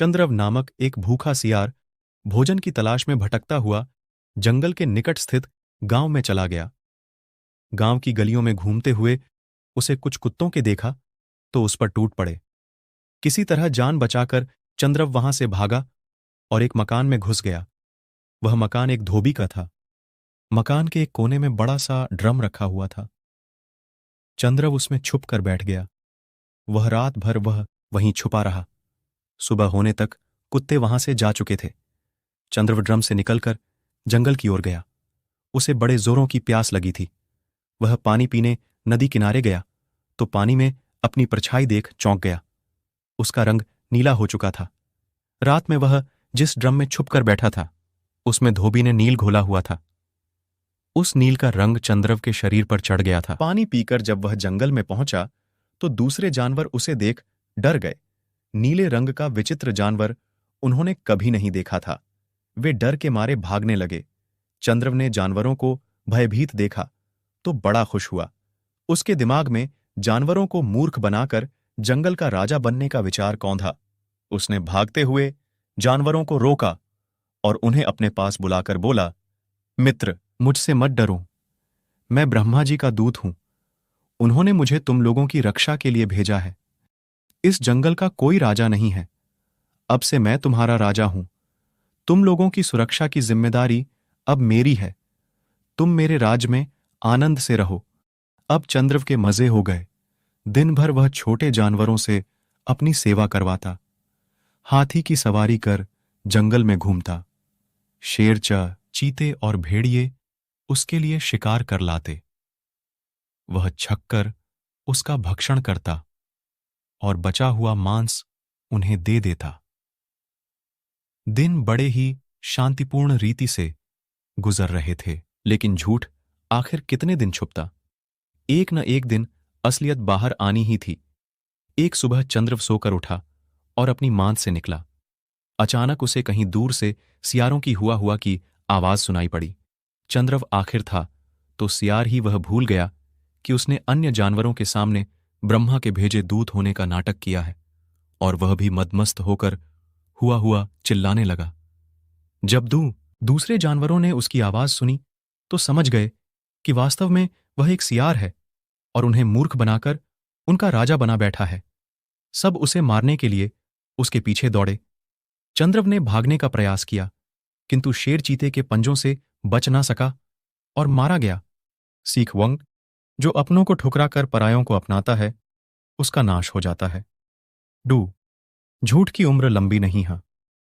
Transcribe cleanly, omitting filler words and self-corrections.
चंद्रव नामक एक भूखा सियार भोजन की तलाश में भटकता हुआ जंगल के निकट स्थित गांव में चला गया। गांव की गलियों में घूमते हुए उसे कुछ कुत्तों के देखा तो उस पर टूट पड़े। किसी तरह जान बचाकर चंद्रव वहां से भागा और एक मकान में घुस गया। वह मकान एक धोबी का था। मकान के एक कोने में बड़ा सा ड्रम रखा हुआ था। चंद्रव उसमें छुप कर बैठ गया। वह रात भर वहीं छुपा रहा। सुबह होने तक कुत्ते वहां से जा चुके थे। चंद्रव ड्रम से निकलकर जंगल की ओर गया। उसे बड़े जोरों की प्यास लगी थी। वह पानी पीने नदी किनारे गया तो पानी में अपनी परछाई देख चौंक गया। उसका रंग नीला हो चुका था। रात में वह जिस ड्रम में छुपकर बैठा था उसमें धोबी ने नील घोला हुआ था। उस नील का रंग चंद्रव के शरीर पर चढ़ गया था। पानी पीकर जब वह जंगल में पहुंचा तो दूसरे जानवर उसे देख डर गए। नीले रंग का विचित्र जानवर उन्होंने कभी नहीं देखा था। वे डर के मारे भागने लगे। चंद्रव ने जानवरों को भयभीत देखा तो बड़ा खुश हुआ। उसके दिमाग में जानवरों को मूर्ख बनाकर जंगल का राजा बनने का विचार कौंधा। उसने भागते हुए जानवरों को रोका और उन्हें अपने पास बुलाकर बोला, मित्र, मुझसे मत डरो। मैं ब्रह्मा जी का दूत हूं। उन्होंने मुझे तुम लोगों की रक्षा के लिए भेजा है। इस जंगल का कोई राजा नहीं है। अब से मैं तुम्हारा राजा हूं। तुम लोगों की सुरक्षा की जिम्मेदारी अब मेरी है। तुम मेरे राज में आनंद से रहो। अब चंद्रव के मजे हो गए। दिन भर वह छोटे जानवरों से अपनी सेवा करवाता। हाथी की सवारी कर जंगल में घूमता। शेर, चीते और भेड़िए उसके लिए शिकार कर लाते। वह छककर उसका भक्षण करता और बचा हुआ मांस उन्हें दे देता। दिन बड़े ही शांतिपूर्ण रीति से गुजर रहे थे। लेकिन झूठ आखिर कितने दिन छुपता। एक न एक दिन असलियत बाहर आनी ही थी। एक सुबह चंद्रव सोकर उठा और अपनी मांद से निकला। अचानक उसे कहीं दूर से सियारों की हुआ की आवाज सुनाई पड़ी। चंद्रव आखिर था तो सियार ही वह भूल गया कि उसने अन्य जानवरों के सामने ब्रह्मा के भेजे दूत होने का नाटक किया है, और वह भी मदमस्त होकर हुआ चिल्लाने लगा। जब दूसरे जानवरों ने उसकी आवाज सुनी तो समझ गए कि वास्तव में वह एक सियार है और उन्हें मूर्ख बनाकर उनका राजा बना बैठा है। सब उसे मारने के लिए उसके पीछे दौड़े। चंद्रव ने भागने का प्रयास किया किंतु शेर चीते के पंजों से बच ना सका और मारा गया। सीख वंग, जो अपनों को ठुकरा कर परायों को अपनाता है, उसका नाश हो जाता है। झूठ की उम्र लंबी नहीं है।